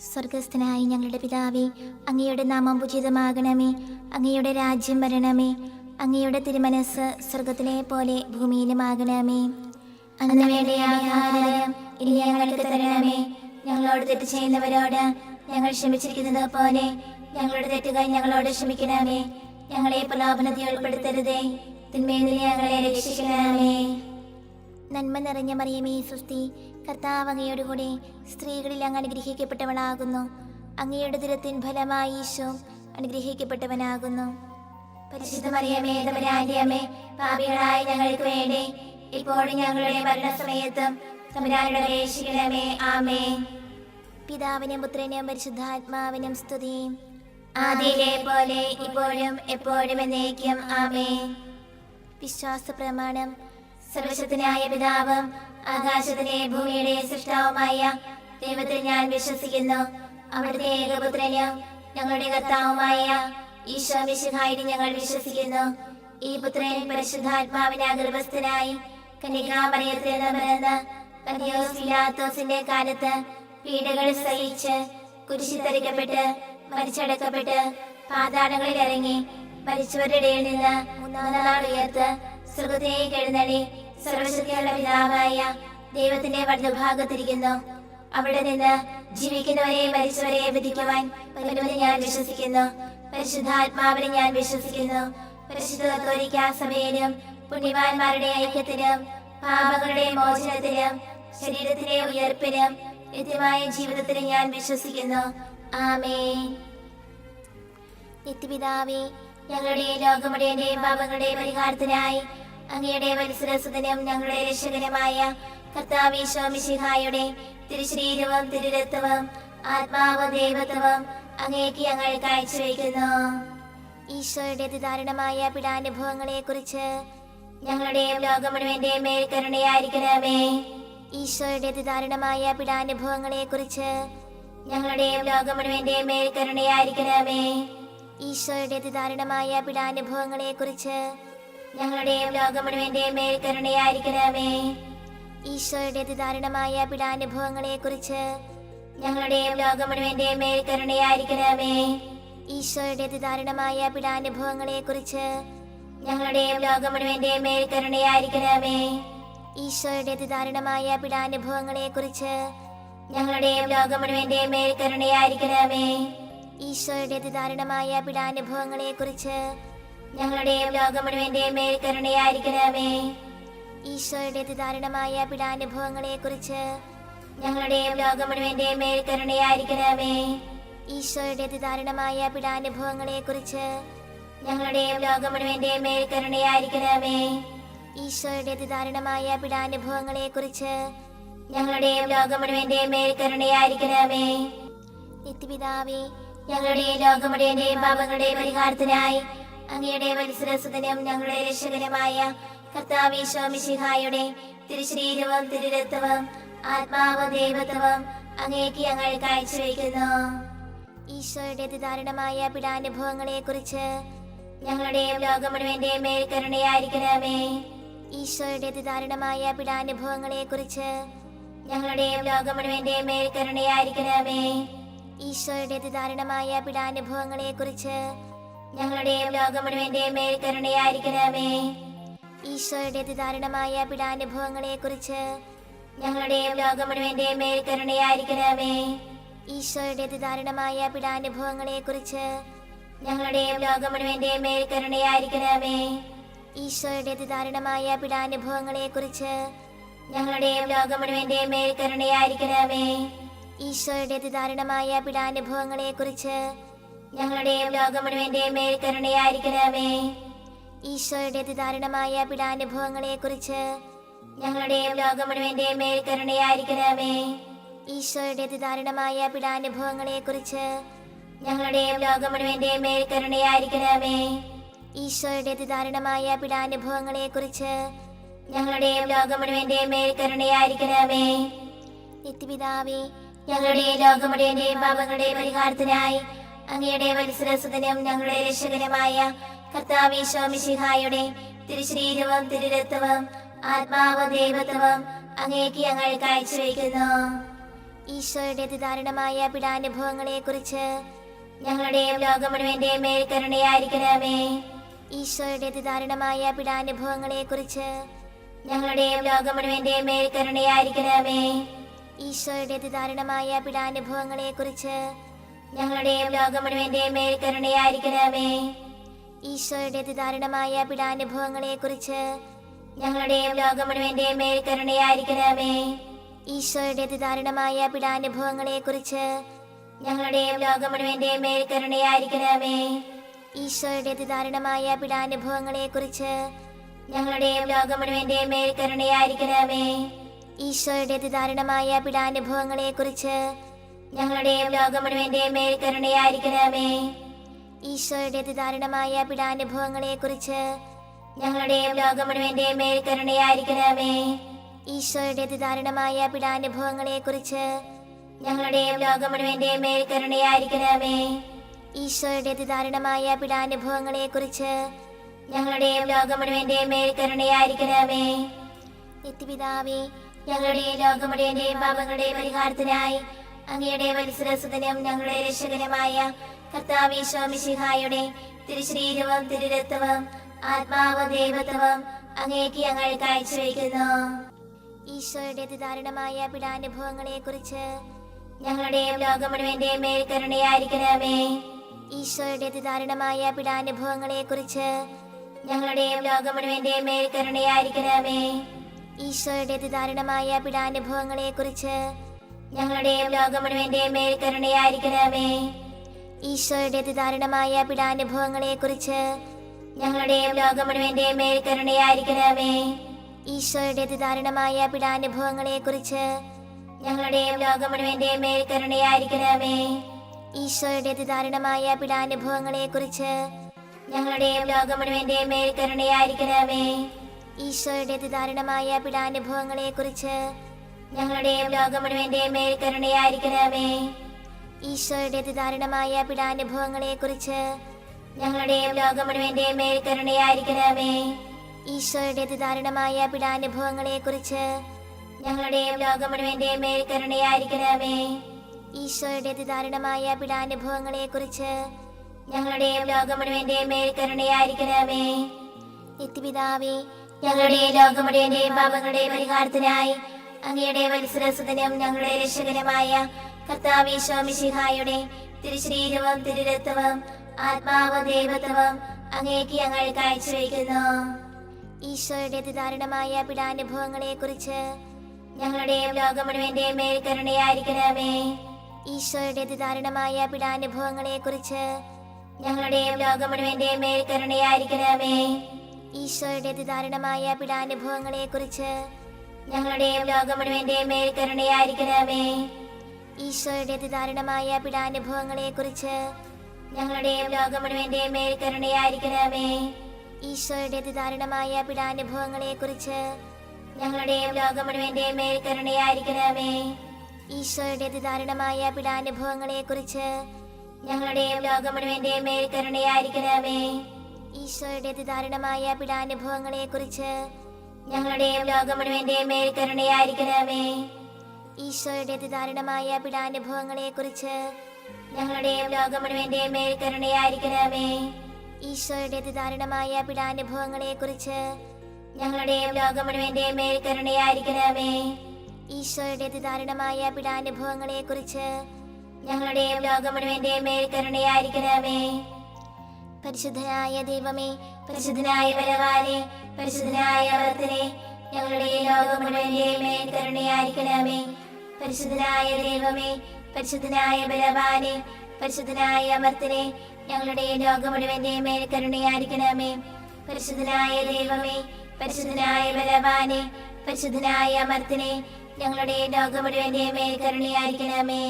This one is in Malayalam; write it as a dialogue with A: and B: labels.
A: സ്വർഗസ്ഥനായ ഞങ്ങളുടെ പിതാവേ, അങ്ങയുടെ നാമം പൂജിതമാകണമേ. അങ്ങയുടെ രാജ്യം വരണമേ. അങ്ങയുടെ തിരുമനസ് സ്വർഗത്തിലെ പോലെ ഭൂമിയിലുമാകണമേ. അന്ന് വേണ്ട ആഹാരം ഇനി ഞങ്ങൾക്ക് തരണമേ. ഞങ്ങളോട് തെറ്റ് ചെയ്യുന്നവരോട് ഞങ്ങൾ ക്ഷമിച്ചിരിക്കുന്നത് പോലെ ഞങ്ങളുടെ തെറ്റുകൾ ഞങ്ങളോട് ക്ഷമിക്കണമേ. ഞങ്ങളെ പ്രലോഭനത്തിൽ ഉൾപ്പെടുത്തരുതേ, തിന്മയിൽ നിന്ന് ഞങ്ങളെ രക്ഷിക്കണമേ. നന്മ നിറഞ്ഞ മറിയമേ സ്വസ്തി, കർത്താവ് അങ്ങയോട് കൂടെ സ്ത്രീകളിൽ അങ്ങ് അനുഗ്രഹിക്കപ്പെട്ടവളാകുന്നു. അങ്ങയുടെ ദുരത്തിൻ ഫലമായി ഈശോ അനുഗ്രഹിക്കപ്പെട്ടവനാകുന്നു. പരിശുദ്ധ മറിയമേ, തമ്പുരാന്റെ അമ്മേ, പാപികളായ ഞങ്ങൾക്ക് വേണ്ടി ഇപ്പോഴും ഞങ്ങളുടെ മരണസമയത്തും തമ്പുരാനോട് അപേക്ഷിക്കണമേ. ആമേൻ. പിതാവിനും പുത്രനും പരിശുദ്ധാത്മാവിനും സ്തുതി, ആദിയിലെ പോലെ ഇപ്പോഴും എപ്പോഴും എന്നേക്കും. ആമേൻ. വിശ്വാസ പ്രമാണം. സർവശക്തനായ പിതാവും ആകാശത്തിലെ ഭൂമിയുടെ സൃഷ്ടാവുമായ ദൈവത്തിൽ ഞാൻ വിശ്വസിക്കുന്നു. അവിടുത്തെ ഏകപുത്രനും ഞങ്ങളുടെ കർത്താവുമായ ഈശോ മിശിഹായിൽ ഞങ്ങൾ വിശ്വസിക്കുന്നു. ഈ പുത്രൻ പരിശുദ്ധാത്മാവിനാൽ ഗർഭസ്ഥനായി കന്യകാമറിയത്തിൽ നിന്ന് പിറന്ന് പന്തിയോസ് പിലാത്തോസിന്റെ കാലത്ത് പീഡകൾ സഹിച്ച് കുരിശിൽ തറയ്ക്കപ്പെട്ട് മരിച്ചടക്കപ്പെട്ട് പാതാളങ്ങളിൽ ഇറങ്ങി മരിച്ചവരുടെ ഇടയിൽ നിന്ന് മൂന്നാം നാൾ ഉയർത്ത് സ്വർഗ്ഗത്തിലേക്ക് എഴുന്നള്ളി സർവശക്തിയുള്ള പിതാവായ ദൈവത്തിന്റെ വലതുഭാഗത്തിരിക്കുന്നു. അവിടെ നിന്ന് ജീവിക്കുന്നവരെ മരിച്ചവരെ വിധിക്കുവാൻ വരുമെന്ന് ഞാൻ വിശ്വസിക്കുന്നു. പരിശുദ്ധാത്മാവിനെ ഞാൻ വിശ്വസിക്കുന്നു. പരിശുദ്ധ കത്തോലിക്കാ സഭയിലും പുണ്യവാന്മാരുടെ ഐക്യത്തിലും പാപങ്ങളുടെ മോചനത്തിലും ശരീരത്തിലെ ഉയർപ്പിനും നിത്യമായ ജീവിതത്തിലും ഞാൻ വിശ്വസിക്കുന്നു. ആമേൻ. നിത്യപിതാവേ, ഞങ്ങളുടെ ലോകമുടേന്റെയും പാപങ്ങളുടെ പരിഹാരത്തിനായി അങ്ങയുടെ വത്സരസുതനും ഞങ്ങളുടെ രക്ഷകനുമായ കർത്താവ് ഈശോ മിശിഹായുടെ തിരുശരീരവും തിരുരക്തവും ആത്മാവും ദൈവത്വവും അങ്ങേക്ക് ഞങ്ങൾ കാഴ്ചവെക്കുന്നു. ഈശോയുടെ അതിദാരുണമായ പീഡാനുഭവങ്ങളെ കുറിച്ച് ഞങ്ങളുടെയും ലോകം മുഴുവന്റെയും മേൽ കരുണയായിരിക്കണമേ. ഈശോയുടെ അതിദാരുണമായ പീഡാനുഭവങ്ങളെ കുറിച്ച് ഞങ്ങളുടെയും ലോകം മുഴുവന്റെയും മേൽ കരുണയായിരിക്കണമേ. ഈശോയുടെ അതിദാരുണമായ പീഡാനുഭവങ്ങളെ കുറിച്ച് ഞങ്ങളുടെയും ലോകം മുഴുവന്റെയും മേൽ കരുണയായിരിക്കണമേ. ഈശോയുടെ അതിദാരുണമായ പീഡാനുഭവങ്ങളെ കുറിച്ച് ഞങ്ങളുടെയും ലോകം മുഴുവന്റെയും മേൽ കരുണയായിരിക്കണമേ. ഈശോയുടെ അതിദാരുണമായ പീഡാനുഭവങ്ങളെ കുറിച്ച് ഞങ്ങളുടെയും ലോകം മുഴുവന്റെയും മേൽ കരുണയായിരിക്കണമേ. ഈശോയുടെ അതിദാരുണമായ പീഡാനുഭവങ്ങളെ കുറിച്ച് ഞങ്ങളുടെയും ലോകം മുഴുവന്റെയും മേൽ കരുണയായിരിക്കണമേ. ഈശോയുടെ അതിദാരുണമായ പീഡാനുഭവങ്ങളെ കുറിച്ച് ഞങ്ങളുടെയും ലോകം മുഴുവന്റെയും മേൽ കരുണയായിരിക്കണമേ. ഈശോയുടെ അതിദാരുണമായ പീഡാനുഭവങ്ങളെ കുറിച്ച് ഞങ്ങളുടെയും ലോകം മുഴുവന്റെയും മേൽ കരുണയായിരിക്കണമേ. ഈശോയുടെ അതിദാരുണമായ പീഡാനുഭവങ്ങളെ കുറിച്ച് ഞങ്ങളുടെയും ലോകം മുഴുവന്റെയും മേൽ കരുണയായിരിക്കണമേ. ഈശോയുടെ അതിദാരുണമായ പീഡാനുഭവങ്ങളെ കുറിച്ച് ഞങ്ങളുടെയും ലോകം മുഴുവന്റെയും മേൽ കരുണയായിരിക്കണമേ. നിത്യപിതാവേ, ഞങ്ങളുടെ ലോകം മുഴുവന്റെയും പാപങ്ങളുടെ പരിഹാരത്തിനായി അങ്ങയുടെ വത്സരസുതനും ഞങ്ങളുടെ രക്ഷകനുമായ കർത്താവ് ഈശോ മിശിഹായുടെ തിരുശരീരവും തിരുരക്തവും ആത്മാവും ദൈവത്വവും അങ്ങേക്ക് ഞങ്ങൾ കാഴ്ചവെക്കുന്നു. ഈശോയുടെ അതിദാരുണമായ പീഡാനുഭവങ്ങളെ കുറിച്ച് ഞങ്ങളുടെയും ലോകം മുഴുവന്റെയും മേൽ കരുണയായിരിക്കണമേ. ഈശോയുടെ അതിദാരുണമായ പീഡാനുഭവങ്ങളെ കുറിച്ച് ഞങ്ങളുടെയും ലോകം മുഴുവന്റെയും മേൽ കരുണയായിരിക്കണമേ. ഈശോയുടെ അതിദാരുണമായ പീഡാനുഭവങ്ങളെ കുറിച്ച് ഞങ്ങളുടെയും ലോകം മുഴുവന്റെയും മേൽ കരുണയായിരിക്കണമേ. ഈശോയുടെ അതിദാരുണമായ പീഡാനുഭവങ്ങളെ കുറിച്ച് ഞങ്ങളുടെയും ലോകം മുഴുവന്റെയും മേൽ കരുണയായിരിക്കണമേ. ഈശോയുടെ അതിദാരുണമായ പീഡാനുഭവങ്ങളെ കുറിച്ച് ഞങ്ങളുടെയും ലോകം മുഴുവന്റെയും മേൽ കരുണയായിരിക്കണമേ. ഈശോയുടെ അതിദാരുണമായ പീഡാനുഭവങ്ങളെ കുറിച്ച് ഞങ്ങളുടെയും ലോകം മുഴുവന്റെയും മേൽ കരുണയായിരിക്കണമേ. ഈശോയുടെ അതിദാരുണമായ പീഡാനുഭവങ്ങളെ കുറിച്ച് ഞങ്ങളുടെയും ലോകം മുഴുവന്റെയും മേൽ കരുണയായിരിക്കണമേ. ഈശോയുടെ അതിദാരുണമായ പീഡാനുഭവങ്ങളെ കുറിച്ച് ഞങ്ങളുടെയും ലോകം മുഴുവന്റെയും മേൽ കരുണയായിരിക്കണമേ. ഈശോയുടെ അതിദാരുണമായ പീഡാനുഭവങ്ങളെ കുറിച്ച് ഞങ്ങളുടെയും ലോകം മുഴുവന്റെയും മേൽ കരുണയായിരിക്കണമേ. ഈശോയുടെ അതിദാരുണമായ പീഡാനുഭവങ്ങളെ കുറിച്ച് ഞങ്ങളുടെയും ലോകം മുഴുവന്റെയും മേൽ കരുണയായിരിക്കണമേ. നിത്യപിതാവേ, ഞങ്ങളുടെ ലോകം മുഴുവന്റെയും പാപങ്ങളുടെ പരിഹാരത്തിനായി അങ്ങയുടെ വത്സരസുതനും ഞങ്ങളുടെ രക്ഷകനുമായ കർത്താവ് ഈശോ മിശിഹായുടെ തിരുശരീരവും തിരുരക്തവും ആത്മാവും ദൈവത്വവും അങ്ങേക്ക് ഞങ്ങൾ കാഴ്ചവെക്കുന്നു. ഈശോയുടെ അതിദാരുണമായ പീഡാനുഭവങ്ങളെ കുറിച്ച് ഞങ്ങളുടെയും ലോകം മുഴുവന്റെയും മേൽ കരുണയായിരിക്കണമേ. ഈശോയുടെ അതിദാരുണമായ പീഡാനുഭവങ്ങളെ കുറിച്ച് ഞങ്ങളുടെയും ലോകം മുഴുവന്റെയും മേൽ കരുണയായിരിക്കണമേ. ഈശോയുടെ അതിദാരുണമായ പീഡാനുഭവങ്ങളെ കുറിച്ച് ഞങ്ങളുടെയും ലോകം മുഴുവന്റെയും മേൽ കരുണയായിരിക്കണമേ. ഈശോയുടെ അതിദാരുണമായ പീഡാനുഭവങ്ങളെ കുറിച്ച് ഞങ്ങളുടെയും ലോകം മുഴുവന്റെയും മേൽ കരുണയായിരിക്കണമേ. ഈശോയുടെ അതിദാരുണമായ പീഡാനുഭവങ്ങളെ കുറിച്ച് ഞങ്ങളുടെയും ലോകം മുഴുവന്റെയും മേൽ കരുണയായിരിക്കണമേ. ഈശോയുടെ അതിദാരുണമായ പീഡാനുഭവങ്ങളെ കുറിച്ച് ഞങ്ങളുടെയും ലോകം മുഴുവന്റെയും മേൽ കരുണയായിരിക്കണമേ. ഈശോയുടെ അതിദാരുണമായ പീഡാനുഭവങ്ങളെ കുറിച്ച് ഞങ്ങളുടെയും ലോകം മുഴുവന്റെയും മേൽ കരുണയായിരിക്കണമേ. ഈശോയുടെ അതിദാരുണമായ പീഡാനുഭവങ്ങളെ കുറിച്ച് ഞങ്ങളുടെയും ലോകം മുഴുവന്റെയും മേൽ കരുണയായിരിക്കണമേ. ഈശോയുടെ അതിദാരുണമായ പീഡാനുഭവങ്ങളെ കുറിച്ച് ഞങ്ങളുടെയും ലോകം മുഴുവന്റെയും മേൽ കരുണയായിരിക്കണമേ. ഈശോയുടെ അതിദാരുണമായ പീഡാനുഭവങ്ങളെ കുറിച്ച് ഞങ്ങളുടെയും ലോകം മുഴുവന്റെയും മേൽ കരുണയായിരിക്കണമേ. നിത്യപിതാവേ, ഞങ്ങളുടെ ലോകം മുഴുവന്റെയും പാപങ്ങളുടെ പരിഹാരത്തിനായി അങ്ങയുടെ വത്സരസുതനും ഞങ്ങളുടെ രക്ഷകനുമായ കർത്താവ് ഈശോ മിശിഹായുടെ തിരുശരീരവും തിരുരക്തവും ആത്മാവും ദൈവത്വവും അങ്ങേക്ക് ഞങ്ങൾ കാഴ്ചവെക്കുന്നു. ഈശോയുടെ അതിദാരുണമായ പീഡാനുഭവങ്ങളെ കുറിച്ച് ഞങ്ങളുടെയും ലോകം മുഴുവന്റെയും മേൽ കരുണയായിരിക്കണമേ. ഈശോയുടെ അതിദാരുണമായ പീഡാനുഭവങ്ങളെ കുറിച്ച് ഞങ്ങളുടെയും ലോകം മുഴുവന്റെയും മേൽ കരുണയായിരിക്കണമേ. ഈശോയുടെ അതിദാരുണമായ പീഡാനുഭവങ്ങളെ കുറിച്ച് ഞങ്ങളുടെയും ലോകം മുഴുവന്റെയും മേൽ കരുണയായിരിക്കണമേ. ഈശോയുടെ അതിദാരുണമായ പീഡാനുഭവങ്ങളെ കുറിച്ച് ഞങ്ങളുടെയും ലോകം മുഴുവന്റെയും മേൽ കരുണയായിരിക്കണമേ. ഈശോയുടെ അതിദാരുണമായ പീഡാനുഭവങ്ങളെ കുറിച്ച് ഞങ്ങളുടെയും ലോകം മുഴുവന്റെയും മേൽ കരുണയായിരിക്കണമേ. ഈശോയുടെ അതിദാരുണമായ പീഡാനുഭവങ്ങളെ കുറിച്ച് ഞങ്ങളുടെയും ലോകം മുഴുവന്റെയും മേൽ കരുണയായിരിക്കണമേ. ഈശോയുടെ അതിദാരുണമായ പീഡാനുഭവങ്ങളെ കുറിച്ച് ഞങ്ങളുടെയും ലോകം മുഴുവന്റെയും മേൽ കരുണയായിരിക്കണമേ. ഈശോയുടെ അതിദാരുണമായ പീഡാനുഭവങ്ങളെ കുറിച്ച് ഞങ്ങളുടെയും ലോകം മുഴുവന്റെയും മേൽ കരുണയായിരിക്കണമേ. ഈശോയുടെ അതിദാരുണമായ പീഡാനുഭവങ്ങളെ കുറിച്ച് ഞങ്ങളുടെയും ലോകം മുഴുവന്റെയും മേൽ കരുണയായിരിക്കണമേ. ഈശോയുടെ അതിദാരുണമായ പീഡാനുഭവങ്ങളെ കുറിച്ച് ഞങ്ങളുടെയും ലോകം മുഴുവന്റെയും മേൽ കരുണയായിരിക്കണമേ. നിത്യപിതാവേ, ഞങ്ങളുടെ ലോകം മുഴുവന്റെയും പാപങ്ങളുടെ പരിഹാരത്തിനായി അങ്ങയുടെ വത്സരസുതനും ഞങ്ങളുടെ രക്ഷകനുമായ കർത്താവ് ഈശോ മിശിഹായുടെ തിരുശരീരവും തിരുരക്തവും ആത്മാവും ദൈവത്വവും അങ്ങേക്ക് ഞങ്ങൾ കാഴ്ചവെക്കുന്നു. ഈശോയുടെ അതിദാരുണമായ പീഡാനുഭവങ്ങളെ കുറിച്ച് ഞങ്ങളുടെയും ലോകം മുഴുവന്റെയും മേൽ കരുണയായിരിക്കണമേ. ഈശോയുടെ അതിദാരുണമായ പീഡാനുഭവങ്ങളെ കുറിച്ച് ഞങ്ങളുടെയും ലോകം മുഴുവന്റെയും മേൽ കരുണയായിരിക്കണമേ. ഈശോയുടെ അതിദാരുണമായ പീഡാനുഭവങ്ങളെ കുറിച്ച് ഞങ്ങളുടെയും ലോകം മുഴുവന്റെയും മേൽ കരുണയായിരിക്കണമേ. ഈശോയുടെ അതിദാരുണമായ പീഡാനുഭവങ്ങളെ കുറിച്ച് ഞങ്ങളുടെയും ലോകം മുഴുവന്റെയും മേൽ കരുണയായിരിക്കണമേ. ഈശോയുടെ അതിദാരുണമായ പീഡാനുഭവങ്ങളെ കുറിച്ച് ഞങ്ങളുടെയും ലോകം മുഴുവന്റെയും മേൽ കരുണയായിരിക്കണമേ. ഈശോയുടെ അതിദാരുണമായ പീഡാനുഭവങ്ങളെ കുറിച്ച് ഞങ്ങളുടെയും ലോകം മുഴുവന്റെയും മേൽ കരുണയായിരിക്കണമേ. ഈശോയുടെ അതിദാരുണമായ പീഡാനുഭവങ്ങളെ കുറിച്ച് ഞങ്ങളുടെയും ലോകം മുഴുവന്റെയും മേൽ കരുണയായിരിക്കണമേ. ഈശോയുടെ അതിദാരുണമായ പീഡാനുഭവങ്ങളെ കുറിച്ച് ഞങ്ങളുടെയും ലോകം മുഴുവന്റെയും മേൽ കരുണയായിരിക്കണമേ. ഈശോയുടെ അതിദാരുണമായ പീഡാനുഭവങ്ങളെ കുറിച്ച് ഞങ്ങളുടെയും ലോകം മുഴുവന്റെയും മേൽ കരുണയായിരിക്കണമേ. ഈശോയുടെ അതിദാരുണമായ പീഡാനുഭവങ്ങളെ കുറിച്ച് ഞങ്ങളുടെയും ലോകം മുഴുവന്റെയും മേൽ കരുണയായിരിക്കണമേ. പരിശുദ്ധനായ ദൈവമേ, പരിശുദ്ധനായ ബലവാനേ, പരിശുദ്ധനായ അമർത്തനേ, ഞങ്ങളുടെ ലോകം മുഴുവന്റെയും മേൽ കരുണയായിരിക്കണമേ. പരിശുദ്ധനായ ദൈവമേ, പരിശുദ്ധനായ ബലവാനേ, പരിശുദ്ധനായ അമർത്തനേ, ഞങ്ങളുടെ ലോകം മുഴുവന്റെയും മേൽ കരുണയായിരിക്കണമേ. പരിശുദ്ധനായ ദൈവമേ, പരിശുദ്ധനായ ബലവാനേ, പരിശുദ്ധനായ അമർത്തനേ, ഞങ്ങളുടെ ലോകം മുഴുവന്റെയും മേൽ കരുണയായിരിക്കണമേ.